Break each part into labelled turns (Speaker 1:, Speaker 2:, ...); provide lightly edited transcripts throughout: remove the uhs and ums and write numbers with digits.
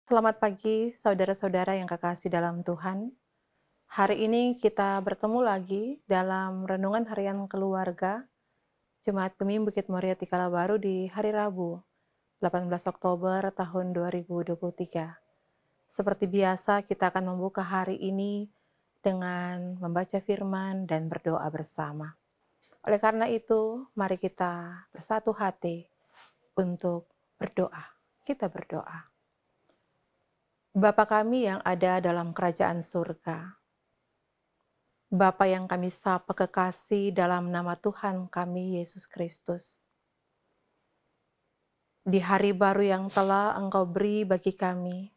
Speaker 1: Selamat pagi, saudara-saudara yang kekasih dalam Tuhan. Hari ini kita bertemu lagi dalam renungan harian keluarga Jemaat Gemim Bukit Moria Tikala Baru di hari Rabu, 18 Oktober tahun 2023. Seperti biasa, kita akan membuka hari ini dengan membaca firman dan berdoa bersama. Oleh karena itu, mari kita bersatu hati untuk berdoa. Kita berdoa. Bapa kami yang ada dalam kerajaan surga, Bapa yang kami sapa kekasih dalam nama Tuhan kami Yesus Kristus. Di hari baru yang telah Engkau beri bagi kami,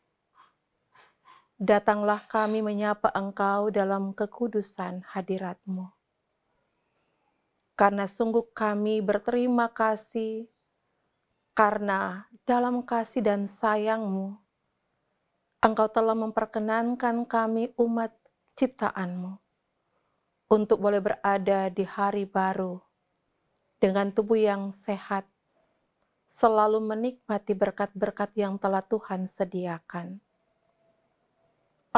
Speaker 1: datanglah kami menyapa Engkau dalam kekudusan hadirat-Mu. Karena sungguh kami berterima kasih, karena dalam kasih dan sayang-Mu, Engkau telah memperkenankan kami umat ciptaan-Mu untuk boleh berada di hari baru dengan tubuh yang sehat, selalu menikmati berkat-berkat yang telah Tuhan sediakan.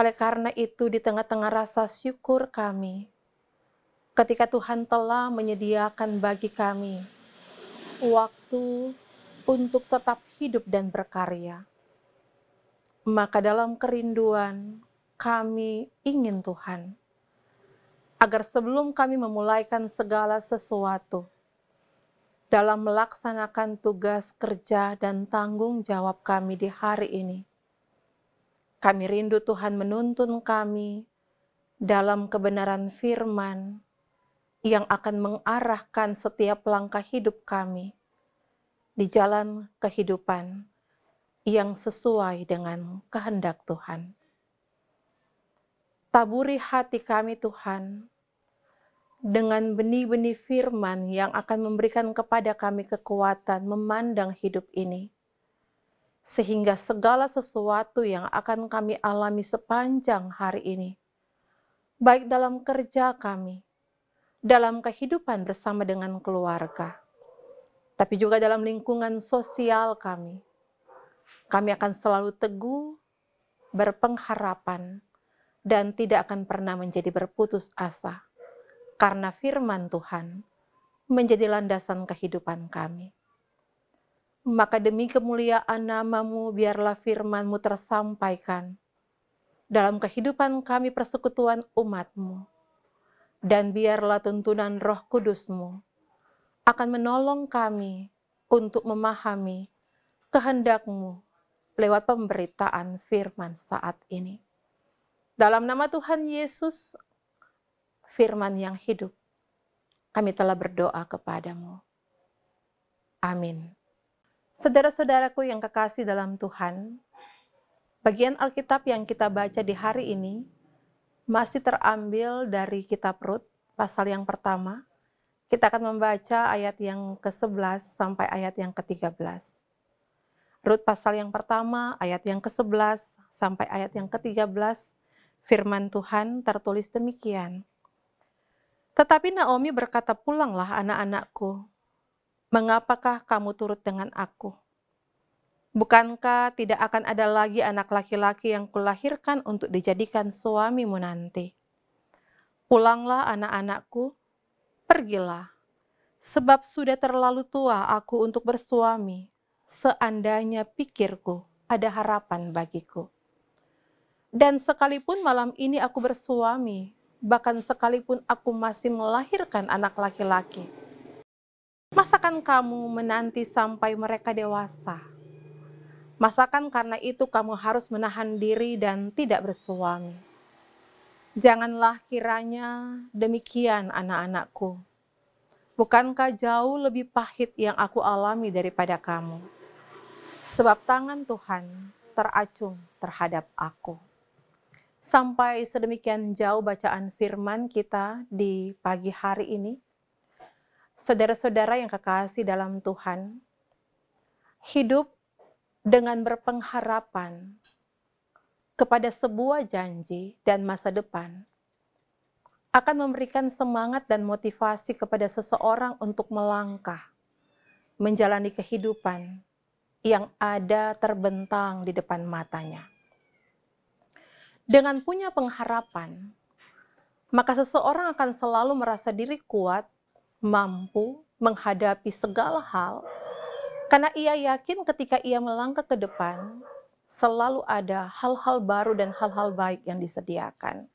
Speaker 1: Oleh karena itu, di tengah-tengah rasa syukur kami, ketika Tuhan telah menyediakan bagi kami waktu untuk tetap hidup dan berkarya, maka dalam kerinduan kami ingin Tuhan, agar sebelum kami memulaikan segala sesuatu, dalam melaksanakan tugas kerja dan tanggung jawab kami di hari ini, kami rindu Tuhan menuntun kami dalam kebenaran firman yang akan mengarahkan setiap langkah hidup kami di jalan kehidupan yang sesuai dengan kehendak Tuhan. Taburi hati kami Tuhan dengan benih-benih firman yang akan memberikan kepada kami kekuatan memandang hidup ini, sehingga segala sesuatu yang akan kami alami sepanjang hari ini, baik dalam kerja kami, dalam kehidupan bersama dengan keluarga, tapi juga dalam lingkungan sosial kami akan selalu teguh, berpengharapan, dan tidak akan pernah menjadi berputus asa, karena firman Tuhan menjadi landasan kehidupan kami. Maka demi kemuliaan nama-Mu, biarlah firman-Mu tersampaikan dalam kehidupan kami persekutuan umat-Mu, dan biarlah tuntunan Roh Kudus-Mu akan menolong kami untuk memahami kehendak-Mu lewat pemberitaan firman saat ini. Dalam nama Tuhan Yesus, firman yang hidup, kami telah berdoa kepadamu. Amin. Saudara-saudaraku yang kekasih dalam Tuhan, bagian Alkitab yang kita baca di hari ini masih terambil dari kitab Rut, pasal yang pertama. Kita akan membaca ayat yang ke-11 sampai ayat yang ke-13. Rut pasal yang pertama, ayat yang ke-11 sampai ayat yang ke-13, firman Tuhan tertulis demikian. Tetapi Naomi berkata, "Pulanglah anak-anakku, mengapakah kamu turut dengan aku? Bukankah tidak akan ada lagi anak laki-laki yang kulahirkan untuk dijadikan suamimu nanti? Pulanglah anak-anakku, pergilah, sebab sudah terlalu tua aku untuk bersuami, seandainya pikirku ada harapan bagiku. Dan sekalipun malam ini aku bersuami, bahkan sekalipun aku masih melahirkan anak laki-laki, masakan kamu menanti sampai mereka dewasa? Masakan karena itu kamu harus menahan diri dan tidak bersuami? Janganlah kiranya demikian anak-anakku. Bukankah jauh lebih pahit yang aku alami daripada kamu? Sebab tangan Tuhan teracung terhadap aku." Sampai sedemikian jauh bacaan firman kita di pagi hari ini. Saudara-saudara yang kekasih dalam Tuhan, hidup dengan berpengharapan kepada sebuah janji dan masa depan akan memberikan semangat dan motivasi kepada seseorang untuk melangkah, menjalani kehidupan yang ada terbentang di depan matanya. Dengan punya pengharapan, maka seseorang akan selalu merasa diri kuat, mampu menghadapi segala hal, karena ia yakin ketika ia melangkah ke depan, selalu ada hal-hal baru dan hal-hal baik yang disediakan.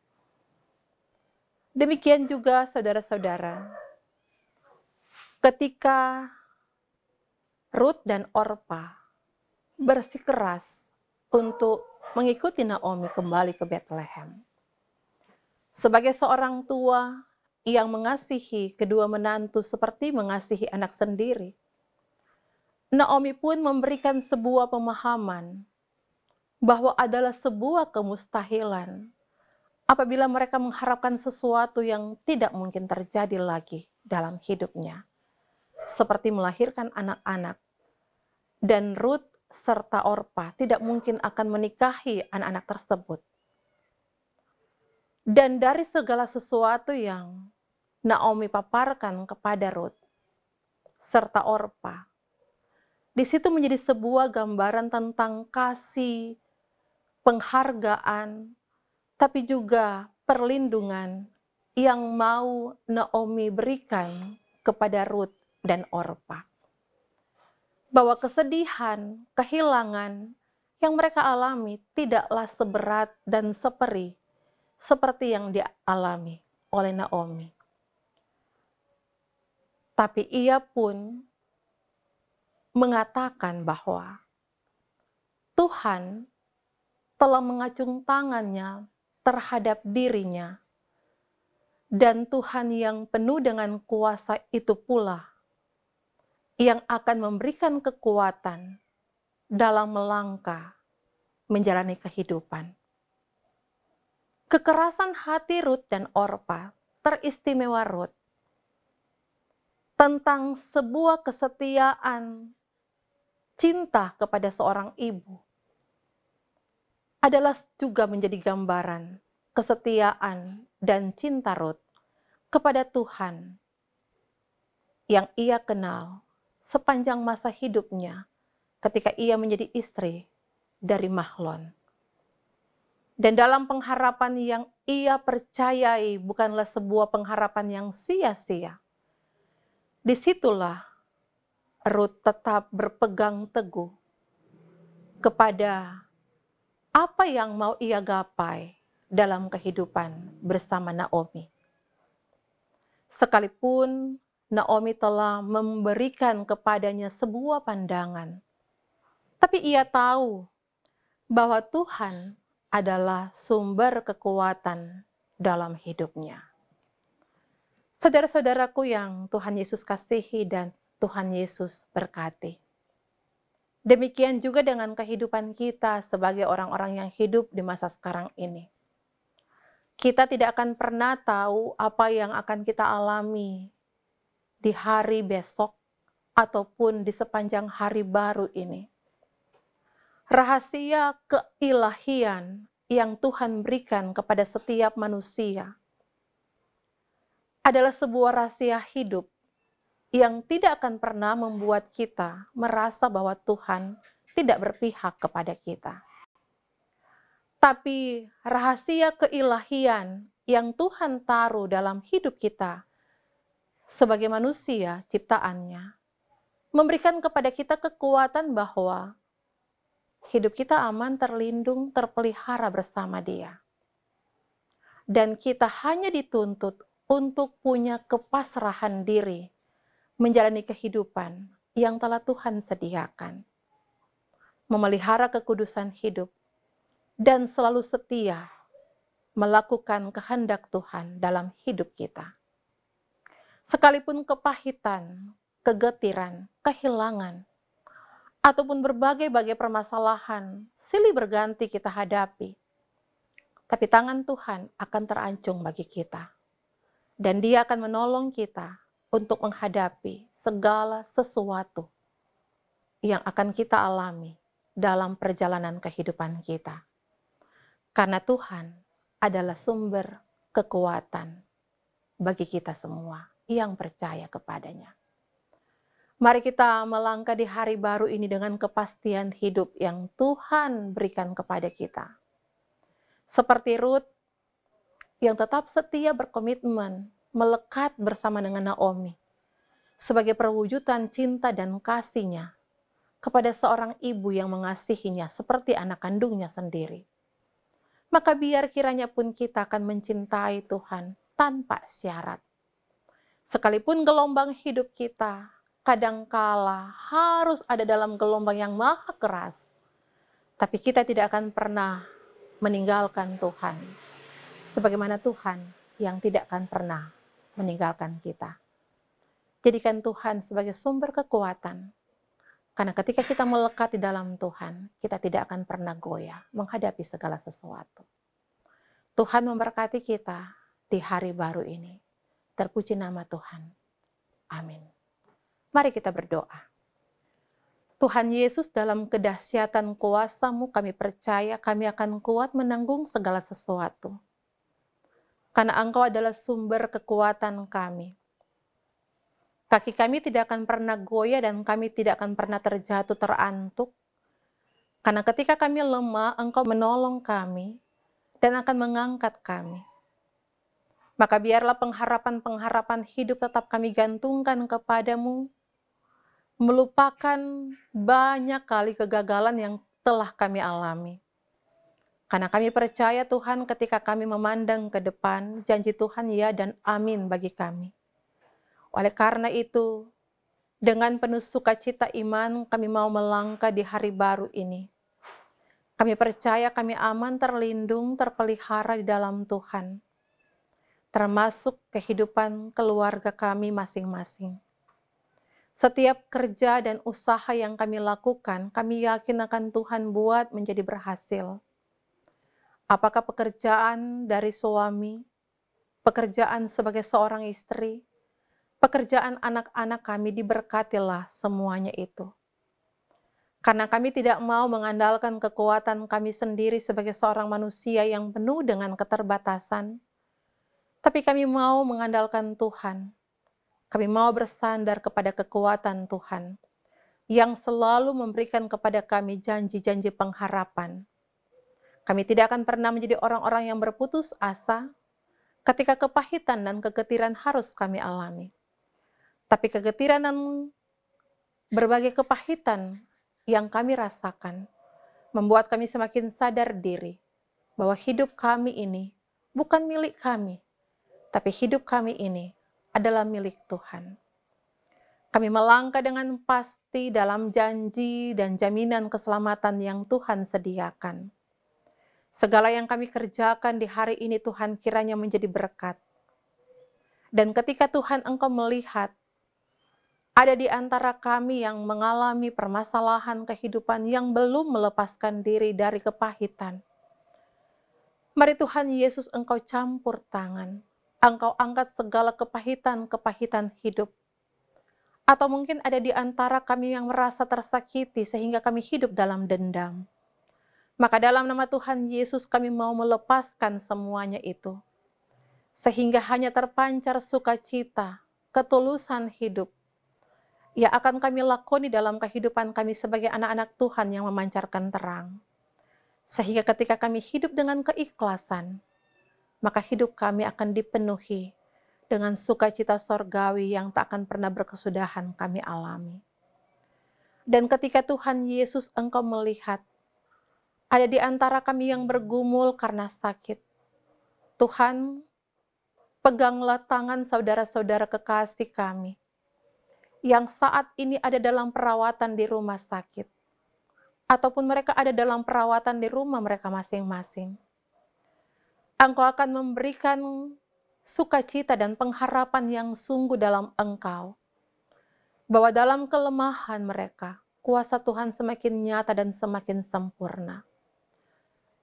Speaker 1: Demikian juga saudara-saudara, ketika Ruth dan Orpa bersikeras untuk mengikuti Naomi kembali ke Bethlehem. Sebagai seorang tua yang mengasihi kedua menantu seperti mengasihi anak sendiri, Naomi pun memberikan sebuah pemahaman bahwa adalah sebuah kemustahilan apabila mereka mengharapkan sesuatu yang tidak mungkin terjadi lagi dalam hidupnya, seperti melahirkan anak-anak. Dan Ruth serta Orpa tidak mungkin akan menikahi anak-anak tersebut. Dan dari segala sesuatu yang Naomi paparkan kepada Ruth serta Orpa, di situ menjadi sebuah gambaran tentang kasih, penghargaan, tapi juga perlindungan yang mau Naomi berikan kepada Ruth dan Orpa. Bahwa kesedihan, kehilangan yang mereka alami tidaklah seberat dan seperih seperti yang dialami oleh Naomi. Tapi ia pun mengatakan bahwa Tuhan telah mengacung tangannya terhadap dirinya, dan Tuhan yang penuh dengan kuasa itu pula yang akan memberikan kekuatan dalam melangkah menjalani kehidupan. Kekerasan hati Ruth dan Orpa, teristimewa Ruth, tentang sebuah kesetiaan cinta kepada seorang ibu, adalah juga menjadi gambaran kesetiaan dan cinta Ruth kepada Tuhan yang ia kenal sepanjang masa hidupnya ketika ia menjadi istri dari Mahlon. Dan dalam pengharapan yang ia percayai bukanlah sebuah pengharapan yang sia-sia. Disitulah Ruth tetap berpegang teguh kepada apa yang mau ia gapai dalam kehidupan bersama Naomi. Sekalipun Naomi telah memberikan kepadanya sebuah pandangan, tapi ia tahu bahwa Tuhan adalah sumber kekuatan dalam hidupnya. Saudara-saudaraku yang Tuhan Yesus kasihi dan Tuhan Yesus berkati. Demikian juga dengan kehidupan kita sebagai orang-orang yang hidup di masa sekarang ini. Kita tidak akan pernah tahu apa yang akan kita alami di hari besok ataupun di sepanjang hari baru ini. Rahasia keilahian yang Tuhan berikan kepada setiap manusia adalah sebuah rahasia hidup yang tidak akan pernah membuat kita merasa bahwa Tuhan tidak berpihak kepada kita. Tapi rahasia keilahian yang Tuhan taruh dalam hidup kita sebagai manusia ciptaannya, memberikan kepada kita kekuatan bahwa hidup kita aman, terlindung, terpelihara bersama Dia. Dan kita hanya dituntut untuk punya kepasrahan diri menjalani kehidupan yang telah Tuhan sediakan. Memelihara kekudusan hidup dan selalu setia melakukan kehendak Tuhan dalam hidup kita. Sekalipun kepahitan, kegetiran, kehilangan, ataupun berbagai-bagai permasalahan silih berganti kita hadapi, tapi tangan Tuhan akan terancung bagi kita. Dan Dia akan menolong kita untuk menghadapi segala sesuatu yang akan kita alami dalam perjalanan kehidupan kita. Karena Tuhan adalah sumber kekuatan bagi kita semua yang percaya kepadanya. Mari kita melangkah di hari baru ini dengan kepastian hidup yang Tuhan berikan kepada kita. Seperti Ruth yang tetap setia berkomitmen melekat bersama dengan Naomi sebagai perwujudan cinta dan kasihnya kepada seorang ibu yang mengasihinya seperti anak kandungnya sendiri. Maka biar kiranya pun kita akan mencintai Tuhan tanpa syarat. Sekalipun gelombang hidup kita kadangkala harus ada dalam gelombang yang maha keras, tapi kita tidak akan pernah meninggalkan Tuhan, sebagaimana Tuhan yang tidak akan pernah meninggalkan kita. Jadikan Tuhan sebagai sumber kekuatan, karena ketika kita melekat di dalam Tuhan, kita tidak akan pernah goyah menghadapi segala sesuatu. Tuhan memberkati kita di hari baru ini. Terpuji nama Tuhan. Amin. Mari kita berdoa. Tuhan Yesus, dalam kedahsyatan kuasa-Mu kami percaya kami akan kuat menanggung segala sesuatu. Karena Engkau adalah sumber kekuatan kami. Kaki kami tidak akan pernah goyah dan kami tidak akan pernah terjatuh terantuk. Karena ketika kami lemah, Engkau menolong kami dan akan mengangkat kami. Maka biarlah pengharapan-pengharapan hidup tetap kami gantungkan kepadamu, melupakan banyak kali kegagalan yang telah kami alami. Karena kami percaya Tuhan ketika kami memandang ke depan, janji Tuhan ya dan amin bagi kami. Oleh karena itu, dengan penuh sukacita iman kami mau melangkah di hari baru ini. Kami percaya kami aman, terlindung, terpelihara di dalam Tuhan, termasuk kehidupan keluarga kami masing-masing. Setiap kerja dan usaha yang kami lakukan, kami yakin akan Tuhan buat menjadi berhasil. Apakah pekerjaan dari suami, pekerjaan sebagai seorang istri, pekerjaan anak-anak kami, diberkatilah semuanya itu. Karena kami tidak mau mengandalkan kekuatan kami sendiri sebagai seorang manusia yang penuh dengan keterbatasan, tapi kami mau mengandalkan Tuhan. Kami mau bersandar kepada kekuatan Tuhan yang selalu memberikan kepada kami janji-janji pengharapan. Kami tidak akan pernah menjadi orang-orang yang berputus asa ketika kepahitan dan kegetiran harus kami alami. Tapi kegetiran dan berbagai kepahitan yang kami rasakan membuat kami semakin sadar diri bahwa hidup kami ini bukan milik kami, tapi hidup kami ini adalah milik Tuhan. Kami melangkah dengan pasti dalam janji dan jaminan keselamatan yang Tuhan sediakan. Segala yang kami kerjakan di hari ini Tuhan kiranya menjadi berkat. Dan ketika Tuhan Engkau melihat ada di antara kami yang mengalami permasalahan kehidupan yang belum melepaskan diri dari kepahitan, mari Tuhan Yesus Engkau campur tangan. Engkau angkat segala kepahitan-kepahitan hidup. Atau mungkin ada di antara kami yang merasa tersakiti sehingga kami hidup dalam dendam. Maka dalam nama Tuhan Yesus kami mau melepaskan semuanya itu. Sehingga hanya terpancar sukacita, ketulusan hidup yang akan kami lakoni dalam kehidupan kami sebagai anak-anak Tuhan yang memancarkan terang. Sehingga ketika kami hidup dengan keikhlasan, maka hidup kami akan dipenuhi dengan sukacita sorgawi yang tak akan pernah berkesudahan kami alami. Dan ketika Tuhan Yesus Engkau melihat, ada di antara kami yang bergumul karena sakit, Tuhan, peganglah tangan saudara-saudara kekasih kami, yang saat ini ada dalam perawatan di rumah sakit, ataupun mereka ada dalam perawatan di rumah mereka masing-masing. Engkau akan memberikan sukacita dan pengharapan yang sungguh dalam Engkau, bahwa dalam kelemahan mereka, kuasa Tuhan semakin nyata dan semakin sempurna.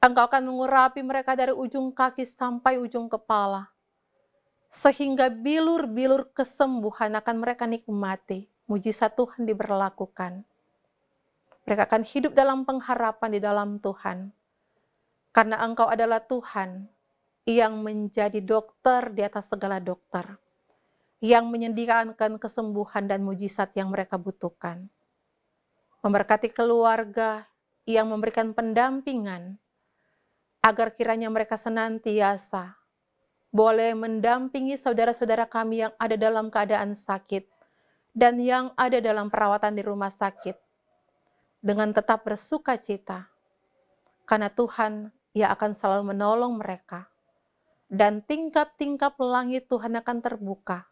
Speaker 1: Engkau akan mengurapi mereka dari ujung kaki sampai ujung kepala, sehingga bilur-bilur kesembuhan akan mereka nikmati, mujizat Tuhan diberlakukan. Mereka akan hidup dalam pengharapan di dalam Tuhan, karena Engkau adalah Tuhan yang menjadi dokter di atas segala dokter. yang menyediakan kesembuhan dan mujizat yang mereka butuhkan. Memberkati keluarga yang memberikan pendampingan, agar kiranya mereka senantiasa boleh mendampingi saudara-saudara kami yang ada dalam keadaan sakit dan yang ada dalam perawatan di rumah sakit, dengan tetap bersuka cita, karena Tuhan yang akan selalu menolong mereka. Dan tingkap-tingkap langit Tuhan akan terbuka,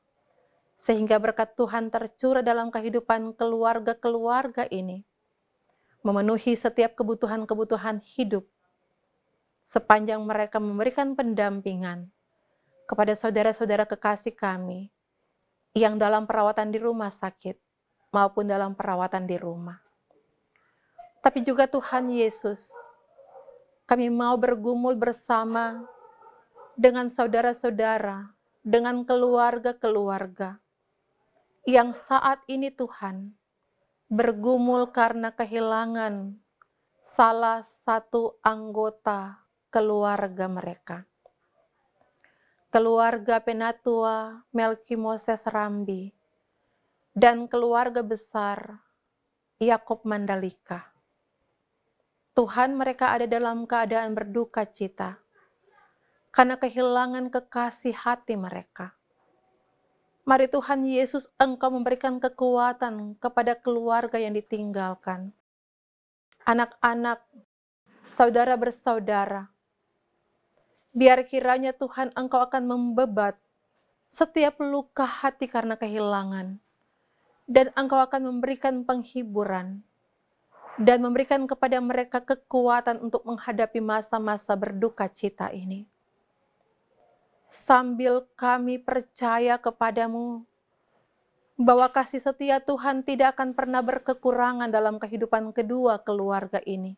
Speaker 1: sehingga berkat Tuhan tercurah dalam kehidupan keluarga-keluarga ini, memenuhi setiap kebutuhan-kebutuhan hidup, sepanjang mereka memberikan pendampingan kepada saudara-saudara kekasih kami yang dalam perawatan di rumah sakit maupun dalam perawatan di rumah. Tapi juga Tuhan Yesus, kami mau bergumul bersama dengan saudara-saudara, dengan keluarga-keluarga yang saat ini Tuhan bergumul karena kehilangan salah satu anggota keluarga mereka. Keluarga Penatua Melki Moses Rambi dan keluarga besar Yakob Mandalika. Tuhan, mereka ada dalam keadaan berduka cita karena kehilangan kekasih hati mereka. Mari Tuhan Yesus, Engkau memberikan kekuatan kepada keluarga yang ditinggalkan. Anak-anak, saudara bersaudara, biar kiranya Tuhan Engkau akan membebat setiap luka hati karena kehilangan. Dan Engkau akan memberikan penghiburan. Dan memberikan kepada mereka kekuatan untuk menghadapi masa-masa berduka cita ini. Sambil kami percaya kepadamu, bahwa kasih setia Tuhan tidak akan pernah berkekurangan dalam kehidupan kedua keluarga ini.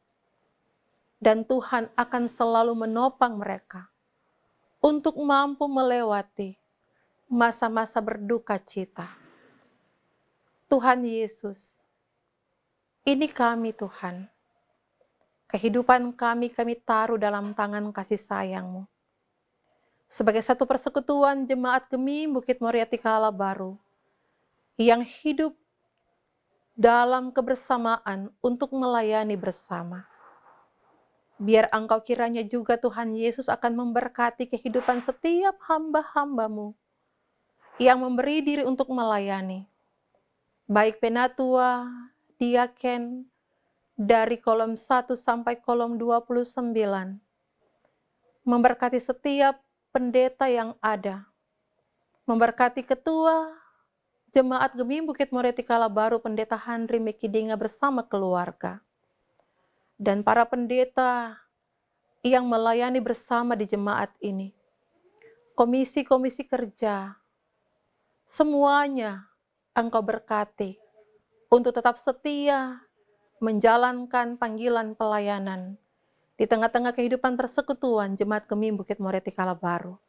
Speaker 1: Dan Tuhan akan selalu menopang mereka untuk mampu melewati masa-masa berduka cita. Tuhan Yesus, ini kami Tuhan. Kehidupan kami taruh dalam tangan kasih sayang-Mu. Sebagai satu persekutuan jemaat Gemi Bukit Moriah Tikala Baru, yang hidup dalam kebersamaan untuk melayani bersama. Biar Engkau kiranya juga Tuhan Yesus akan memberkati kehidupan setiap hamba-hamba-Mu yang memberi diri untuk melayani. Baik penatua, diaken, dari kolom 1 sampai kolom 29. Memberkati setiap pendeta yang ada. Memberkati ketua Jemaat Gemi Bukit Moriah Tikala Baru, Pendeta Handri Mekidinga bersama keluarga. Dan para pendeta yang melayani bersama di jemaat ini. Komisi-komisi kerja, semuanya Engkau berkati untuk tetap setia menjalankan panggilan pelayanan di tengah-tengah kehidupan persekutuan Jemaat Gemi Bukit Moriah Tikala Baru.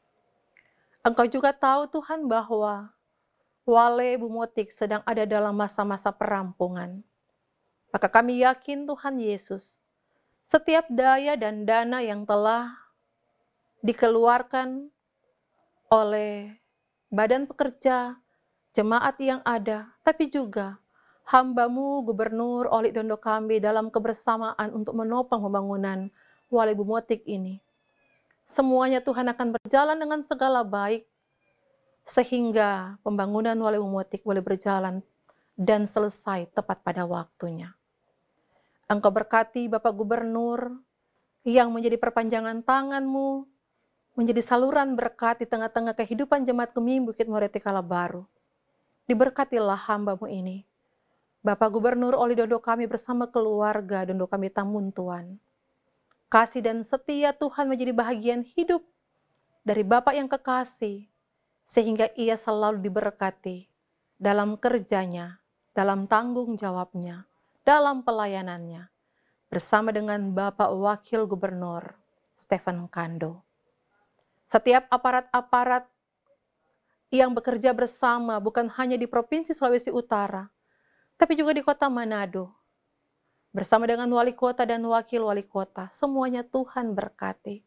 Speaker 1: Engkau juga tahu Tuhan bahwa Wale Bumotik sedang ada dalam masa-masa perampungan. Maka kami yakin Tuhan Yesus, setiap daya dan dana yang telah dikeluarkan oleh badan pekerja, jemaat yang ada, tapi juga hamba-Mu Gubernur Oli Dondo Kambi dalam kebersamaan untuk menopang pembangunan Wale Bumotik ini. Semuanya Tuhan akan berjalan dengan segala baik, sehingga pembangunan Wale Bumotik boleh berjalan dan selesai tepat pada waktunya. Engkau berkati Bapak Gubernur yang menjadi perpanjangan tangan-Mu, menjadi saluran berkat di tengah-tengah kehidupan Jemaat Gemi Bukit Moriah Tikala Baru. Diberkatilah hamba-Mu ini. Bapak Gubernur Oli Dondo kami bersama keluarga Dondo kami Tamuntuan. Kasih dan setia Tuhan menjadi bahagian hidup dari Bapak yang kekasih, sehingga ia selalu diberkati dalam kerjanya, dalam tanggung jawabnya, dalam pelayanannya, bersama dengan Bapak Wakil Gubernur Stephen Kando. Setiap aparat-aparat yang bekerja bersama bukan hanya di Provinsi Sulawesi Utara, tapi juga di Kota Manado, bersama dengan wali kota dan wakil wali kota, semuanya Tuhan berkati.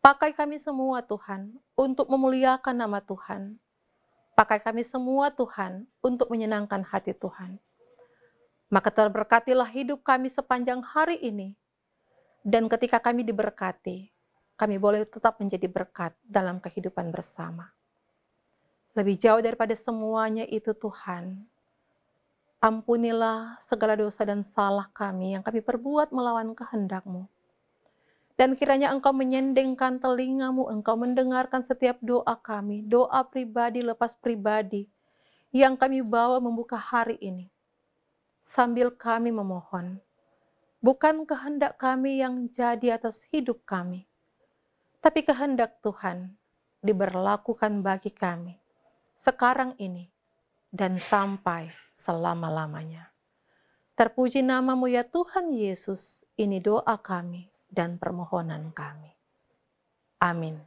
Speaker 1: Pakai kami semua Tuhan untuk memuliakan nama Tuhan. Pakai kami semua Tuhan untuk menyenangkan hati Tuhan. Maka terberkatilah hidup kami sepanjang hari ini. Dan ketika kami diberkati, kami boleh tetap menjadi berkat dalam kehidupan bersama. Lebih jauh daripada semuanya itu Tuhan, ampunilah segala dosa dan salah kami yang kami perbuat melawan kehendak-Mu. Dan kiranya Engkau menyendengkan telinga-Mu, Engkau mendengarkan setiap doa kami, doa pribadi lepas pribadi, yang kami bawa membuka hari ini. Sambil kami memohon, bukan kehendak kami yang jadi atas hidup kami, tapi kehendak Tuhan diberlakukan bagi kami, sekarang ini, dan sampai selama-lamanya. Terpuji nama-Mu ya Tuhan Yesus, ini doa kami dan permohonan kami. Amin.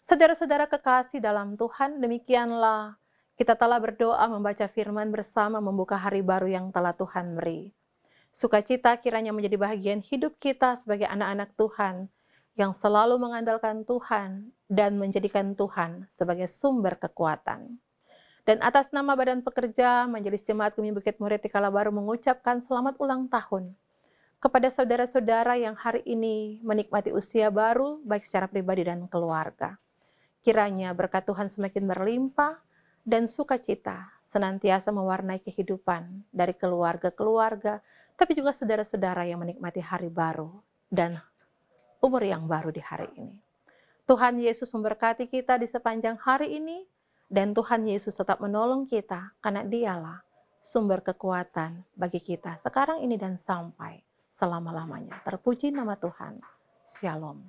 Speaker 1: Saudara-saudara kekasih dalam Tuhan, demikianlah kita telah berdoa membaca firman bersama membuka hari baru yang telah Tuhan beri. Sukacita kiranya menjadi bagian hidup kita sebagai anak-anak Tuhan yang selalu mengandalkan Tuhan dan menjadikan Tuhan sebagai sumber kekuatan. Dan atas nama Badan Pekerja Majelis Jemaat Bumi Bukit Murid Tikala Baru mengucapkan selamat ulang tahun kepada saudara-saudara yang hari ini menikmati usia baru baik secara pribadi dan keluarga. Kiranya berkat Tuhan semakin berlimpah dan sukacita senantiasa mewarnai kehidupan dari keluarga-keluarga, tapi juga saudara-saudara yang menikmati hari baru dan umur yang baru di hari ini. Tuhan Yesus memberkati kita di sepanjang hari ini, dan Tuhan Yesus tetap menolong kita karena Dialah sumber kekuatan bagi kita sekarang ini dan sampai selama-lamanya. Terpuji nama Tuhan. Shalom.